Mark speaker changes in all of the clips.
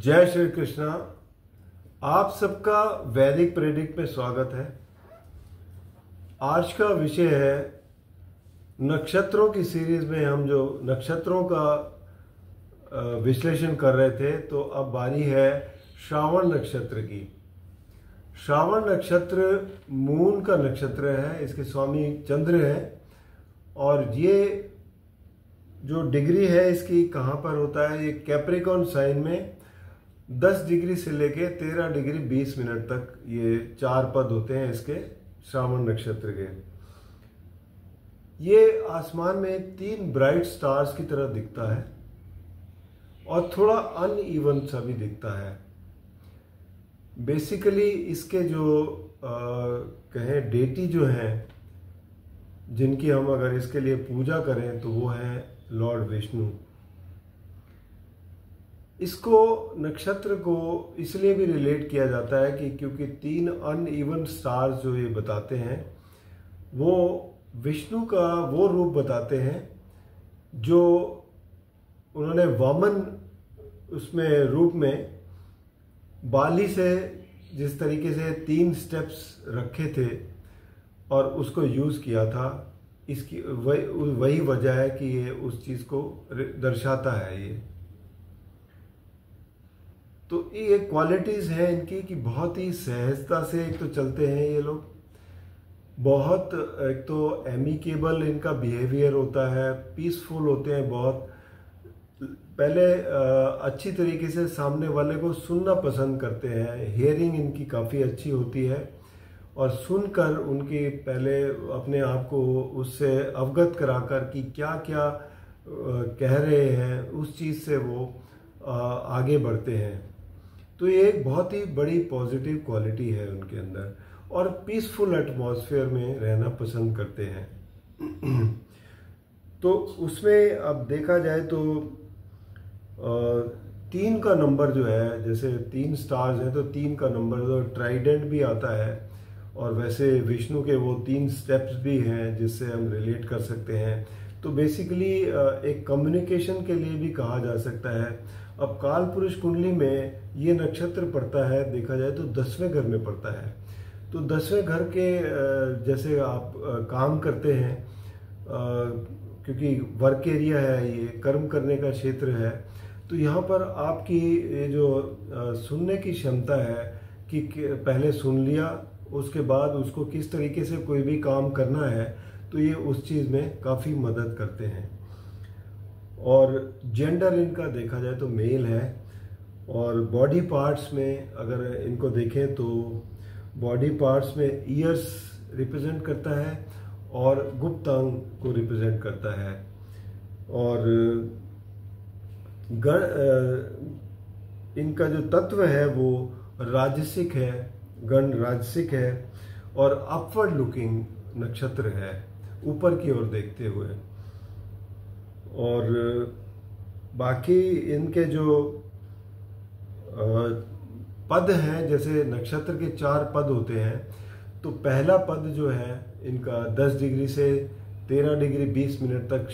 Speaker 1: जय श्री कृष्णा। आप सबका वैदिक प्रेडिक्ट में स्वागत है। आज का विषय है नक्षत्रों की सीरीज में हम जो नक्षत्रों का विश्लेषण कर रहे थे, तो अब बारी है श्रावण नक्षत्र की। श्रावण नक्षत्र मून का नक्षत्र है, इसके स्वामी चंद्र है और ये जो डिग्री है इसकी कहाँ पर होता है, ये कैप्रिकॉर्न साइन में 10 डिग्री से लेके 13 डिग्री 20 मिनट तक ये 4 पद होते हैं इसके श्रावण नक्षत्र के। ये आसमान में 3 ब्राइट स्टार्स की तरह दिखता है और थोड़ा अनइवन सा भी दिखता है। बेसिकली इसके जो कहें डेटी जो हैं, जिनकी हम अगर इसके लिए पूजा करें तो वो है लॉर्ड विष्णु। इसको नक्षत्र को इसलिए भी रिलेट किया जाता है कि क्योंकि 3 अनइवन स्टार्स जो ये बताते हैं वो विष्णु का वो रूप बताते हैं जो उन्होंने वामन उसमें रूप में बाली से जिस तरीके से 3 स्टेप्स रखे थे और उसको यूज किया था। इसकी वही वजह है कि ये उस चीज को दर्शाता है। ये तो ये क्वालिटीज हैं इनकी कि बहुत ही सहजता से एक तो चलते हैं ये लोग, बहुत एक तो एमिकेबल इनका बिहेवियर होता है, पीसफुल होते हैं बहुत। पहले अच्छी तरीके से सामने वाले को सुनना पसंद करते हैं, हियरिंग इनकी काफ़ी अच्छी होती है और सुनकर उनकी पहले अपने आप को उससे अवगत कराकर कि क्या क्या कह रहे हैं उस चीज़ से वो आगे बढ़ते हैं। तो ये एक बहुत ही बड़ी पॉजिटिव क्वालिटी है उनके अंदर और पीसफुल एटमॉस्फेयर में रहना पसंद करते हैं। तो उसमें अब देखा जाए तो 3 का नंबर जो है, जैसे 3 स्टार्स हैं तो 3 का नंबर तो ट्राइडेंट भी आता है और वैसे विष्णु के वो 3 स्टेप्स भी हैं जिससे हम रिलेट कर सकते हैं। तो बेसिकली एक कम्युनिकेशन के लिए भी कहा जा सकता है। अब काल पुरुष कुंडली में ये नक्षत्र पड़ता है, देखा जाए तो 10वें घर में पड़ता है। तो 10वें घर के जैसे आप काम करते हैं, क्योंकि वर्क एरिया है, ये कर्म करने का क्षेत्र है, तो यहाँ पर आपकी ये जो सुनने की क्षमता है कि पहले सुन लिया उसके बाद उसको किस तरीके से कोई भी काम करना है, तो ये उस चीज़ में काफ़ी मदद करते हैं। और जेंडर इनका देखा जाए तो मेल है और बॉडी पार्ट्स में अगर इनको देखें तो बॉडी पार्ट्स में ईयर्स रिप्रेजेंट करता है और गुप्त अंग को रिप्रेजेंट करता है और इनका जो तत्व है वो राजसिक है, गण राजसिक है और अपवर्ड लुकिंग नक्षत्र है, ऊपर की ओर देखते हुए। और बाकी इनके जो पद हैं, जैसे नक्षत्र के 4 पद होते हैं, तो पहला पद जो है इनका 10 डिग्री से 13 डिग्री 20 मिनट तक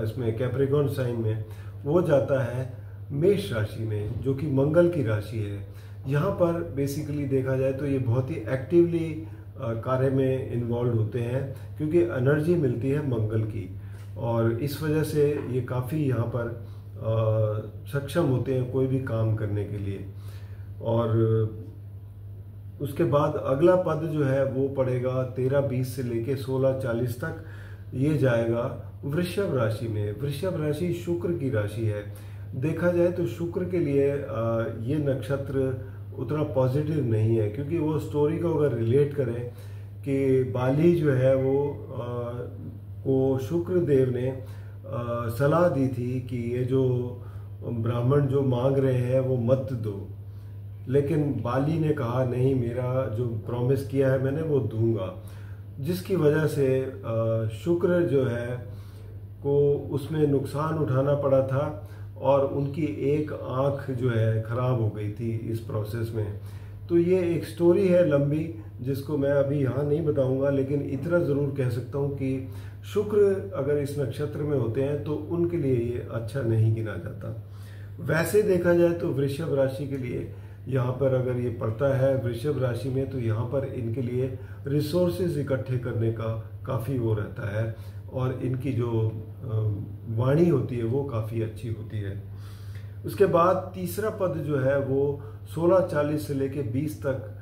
Speaker 1: इसमें कैप्रिकॉर्न साइन में वो जाता है मेष राशि में, जो कि मंगल की राशि है। यहाँ पर बेसिकली देखा जाए तो ये बहुत ही एक्टिवली कार्य में इन्वॉल्व होते हैं क्योंकि एनर्जी मिलती है मंगल की और इस वजह से ये काफ़ी यहाँ पर सक्षम होते हैं कोई भी काम करने के लिए। और उसके बाद अगला पद जो है वो पड़ेगा 13-20 से लेके 16-40 तक, ये जाएगा वृषभ राशि में। वृषभ राशि शुक्र की राशि है। देखा जाए तो शुक्र के लिए ये नक्षत्र उतना पॉजिटिव नहीं है, क्योंकि वो स्टोरी को अगर रिलेट करें कि बाली जो है वो शुक्र देव ने सलाह दी थी कि ये जो ब्राह्मण जो मांग रहे हैं वो मत दो, लेकिन बाली ने कहा नहीं, मेरा जो प्रॉमिस किया है मैंने वो दूंगा, जिसकी वजह से शुक्र जो है को उसमें नुकसान उठाना पड़ा था और उनकी एक आंख जो है खराब हो गई थी इस प्रोसेस में। तो ये एक स्टोरी है लंबी जिसको मैं अभी यहाँ नहीं बताऊंगा, लेकिन इतना ज़रूर कह सकता हूँ कि शुक्र अगर इस नक्षत्र में होते हैं तो उनके लिए ये अच्छा नहीं गिना जाता। वैसे देखा जाए तो वृषभ राशि के लिए यहाँ पर अगर ये पड़ता है वृषभ राशि में, तो यहाँ पर इनके लिए रिसोर्सेज इकट्ठे करने का काफ़ी वो रहता है, और इनकी जो वाणी होती है वो काफ़ी अच्छी होती है। उसके बाद तीसरा पद जो है वो 16:40 से लेके 20 तक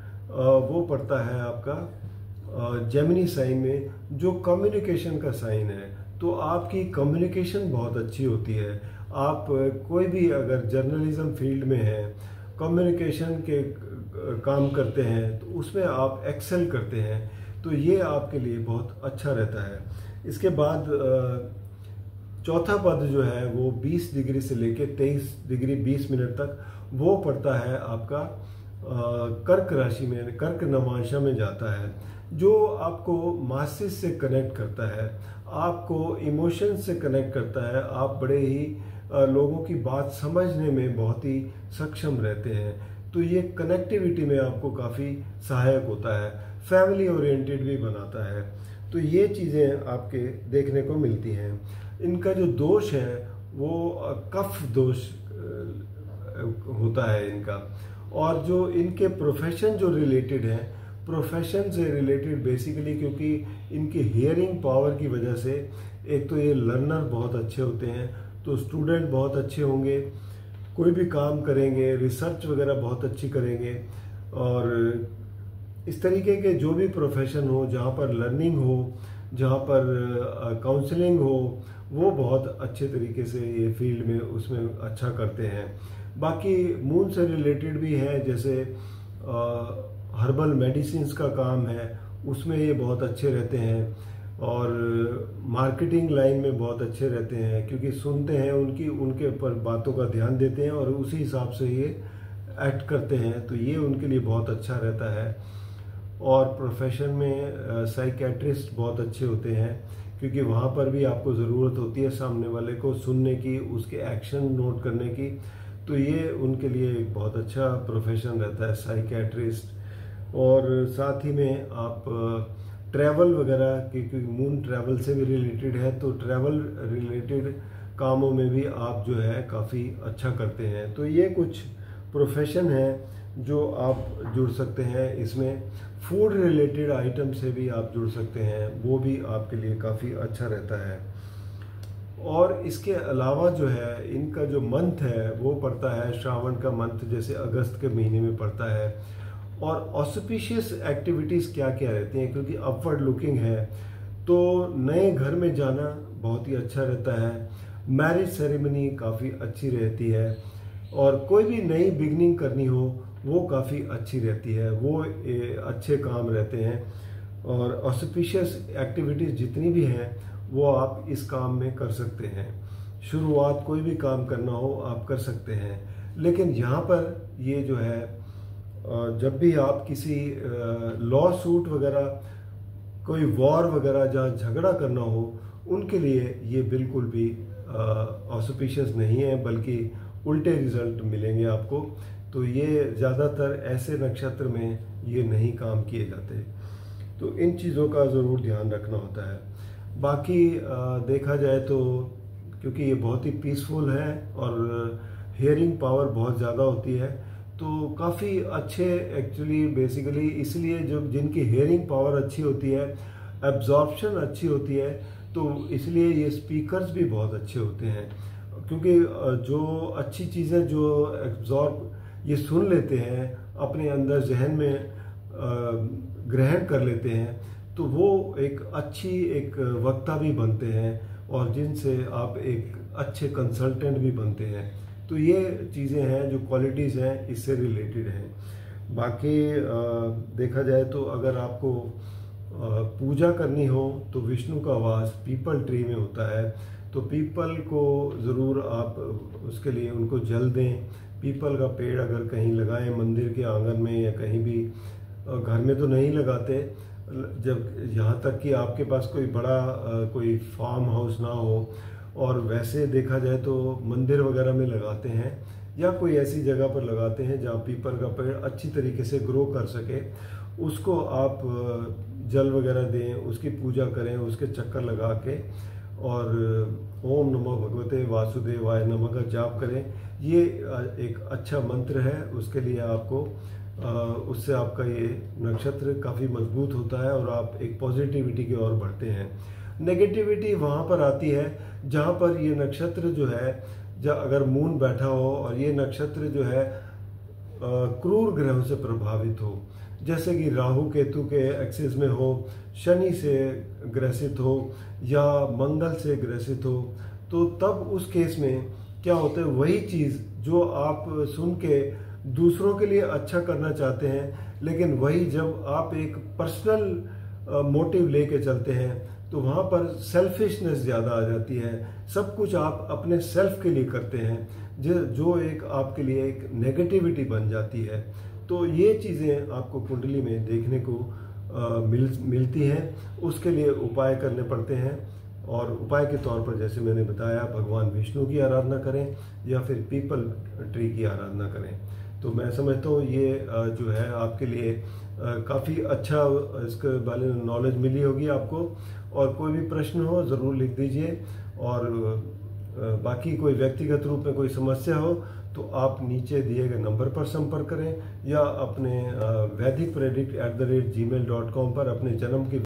Speaker 1: वो पड़ता है आपका जेमिनी साइन में, जो कम्युनिकेशन का साइन है। तो आपकी कम्युनिकेशन बहुत अच्छी होती है। आप कोई भी अगर जर्नलिज्म फील्ड में है, कम्युनिकेशन के काम करते हैं, तो उसमें आप एक्सेल करते हैं, तो ये आपके लिए बहुत अच्छा रहता है। इसके बाद चौथा पद जो है वो 20 डिग्री से लेके 23 डिग्री 20 मिनट तक वो पड़ता है आपका कर्क राशि में, कर्क नवांशा में जाता है, जो आपको मासिस से कनेक्ट करता है, आपको इमोशन से कनेक्ट करता है। आप बड़े ही लोगों की बात समझने में बहुत ही सक्षम रहते हैं, तो ये कनेक्टिविटी में आपको काफ़ी सहायक होता है। फैमिली ओरिएंटेड भी बनाता है। तो ये चीज़ें आपके देखने को मिलती हैं। इनका जो दोष है वो कफ दोष होता है इनका, और जो इनके प्रोफेशन जो रिलेटेड है, प्रोफेशन से रिलेटेड बेसिकली, क्योंकि इनकी हियरिंग पावर की वजह से एक तो ये लर्नर बहुत अच्छे होते हैं, तो स्टूडेंट बहुत अच्छे होंगे, कोई भी काम करेंगे, रिसर्च वगैरह बहुत अच्छी करेंगे, और इस तरीके के जो भी प्रोफेशन हो, जहाँ पर लर्निंग हो, जहाँ पर काउंसलिंग हो, वो बहुत अच्छे तरीके से ये फील्ड में उसमें अच्छा करते हैं। बाकी मून से रिलेटेड भी है, जैसे हर्बल मेडिसिन्स का काम है, उसमें ये बहुत अच्छे रहते हैं, और मार्केटिंग लाइन में बहुत अच्छे रहते हैं, क्योंकि सुनते हैं उनके ऊपर बातों का ध्यान देते हैं और उसी हिसाब से ये एक्ट करते हैं, तो ये उनके लिए बहुत अच्छा रहता है। और प्रोफेशन में साइकेट्रिस्ट बहुत अच्छे होते हैं, क्योंकि वहाँ पर भी आपको ज़रूरत होती है सामने वाले को सुनने की, उसके एक्शन नोट करने की, तो ये उनके लिए एक बहुत अच्छा प्रोफेशन रहता है साइकेट्रिस्ट। और साथ ही में आप ट्रैवल वगैरह, क्योंकि मून ट्रैवल से भी रिलेटेड है, तो ट्रैवल रिलेटेड कामों में भी आप जो है काफ़ी अच्छा करते हैं। तो ये कुछ प्रोफेशन है जो आप जुड़ सकते हैं। इसमें फूड रिलेटेड आइटम से भी आप जुड़ सकते हैं, वो भी आपके लिए काफ़ी अच्छा रहता है। और इसके अलावा जो है इनका जो मंथ है वो पड़ता है श्रावण का मंथ, जैसे अगस्त के महीने में पड़ता है। और ऑस्पिशियस एक्टिविटीज़ क्या क्या रहती हैं, क्योंकि अपवर्ड लुकिंग है, तो नए घर में जाना बहुत ही अच्छा रहता है, मैरिज सेरेमनी काफ़ी अच्छी रहती है, और कोई भी नई बिगनिंग करनी हो वो काफ़ी अच्छी रहती है, वो अच्छे काम रहते हैं। और ऑस्पिशियस एक्टिविटीज़ जितनी भी हैं वो आप इस काम में कर सकते हैं। शुरुआत कोई भी काम करना हो आप कर सकते हैं, लेकिन यहाँ पर ये जो है जब भी आप किसी लॉ सूट वगैरह, कोई वॉर वगैरह जहाँ झगड़ा करना हो, उनके लिए ये बिल्कुल भी ऑस्पिशियस नहीं है, बल्कि उल्टे रिजल्ट मिलेंगे आपको। तो ये ज़्यादातर ऐसे नक्षत्र में ये नहीं काम किए जाते, तो इन चीज़ों का ज़रूर ध्यान रखना होता है। बाकी देखा जाए तो क्योंकि ये बहुत ही पीसफुल है और हियरिंग पावर बहुत ज़्यादा होती है, तो काफ़ी अच्छे एक्चुअली बेसिकली इसलिए जो जिनकी हियरिंग पावर अच्छी होती है, एब्जॉर्प्शन अच्छी होती है, तो इसलिए ये स्पीकर्स भी बहुत अच्छे होते हैं, क्योंकि जो अच्छी चीज़ें जो एब्जॉर्ब ये सुन लेते हैं, अपने अंदर जहन में ग्रहण कर लेते हैं, तो वो एक अच्छी एक वक्ता भी बनते हैं, और जिनसे आप एक अच्छे कंसल्टेंट भी बनते हैं। तो ये चीज़ें हैं जो क्वालिटीज़ हैं इससे रिलेटेड हैं। बाकी देखा जाए तो अगर आपको पूजा करनी हो तो विष्णु का वास पीपल ट्री में होता है, तो पीपल को ज़रूर आप उसके लिए उनको जल दें। पीपल का पेड़ अगर कहीं लगाएं मंदिर के आंगन में या कहीं भी, घर में तो नहीं लगाते, जब यहाँ तक कि आपके पास कोई बड़ा कोई फार्म हाउस ना हो, और वैसे देखा जाए तो मंदिर वगैरह में लगाते हैं या कोई ऐसी जगह पर लगाते हैं जहाँ पीपल का पेड़ अच्छी तरीके से ग्रो कर सके, उसको आप जल वगैरह दें, उसकी पूजा करें, उसके चक्कर लगा के और ओम नमो भगवते वासुदेवाय नमः का जाप करें। ये एक अच्छा मंत्र है, उसके लिए आपको उससे आपका ये नक्षत्र काफ़ी मजबूत होता है और आप एक पॉजिटिविटी की ओर बढ़ते हैं। नेगेटिविटी वहाँ पर आती है जहाँ पर ये नक्षत्र जो है, अगर मून बैठा हो और ये नक्षत्र जो है क्रूर ग्रहों से प्रभावित हो, जैसे कि राहु केतु के एक्सिस में हो, शनि से ग्रसित हो या मंगल से ग्रसित हो, तो तब उस केस में क्या होता है, वही चीज़ जो आप सुन के दूसरों के लिए अच्छा करना चाहते हैं, लेकिन वही जब आप एक पर्सनल मोटिव लेके चलते हैं तो वहाँ पर सेल्फिशनेस ज़्यादा आ जाती है। सब कुछ आप अपने सेल्फ के लिए करते हैं, जो एक आपके लिए एक नेगेटिविटी बन जाती है। तो ये चीज़ें आपको कुंडली में देखने को मिलती हैं। उसके लिए उपाय करने पड़ते हैं, और उपाय के तौर पर जैसे मैंने बताया, भगवान विष्णु की आराधना करें या फिर पीपल ट्री की आराधना करें। तो मैं समझता हूँ ये जो है आपके लिए काफ़ी अच्छा इसके बारे में नॉलेज मिली होगी आपको। और कोई भी प्रश्न हो ज़रूर लिख दीजिए, और बाकी कोई व्यक्तिगत रूप में कोई समस्या हो तो आप नीचे दिए गए नंबर पर संपर्क करें या अपने vedic predict@gmail.com पर अपने जन्म की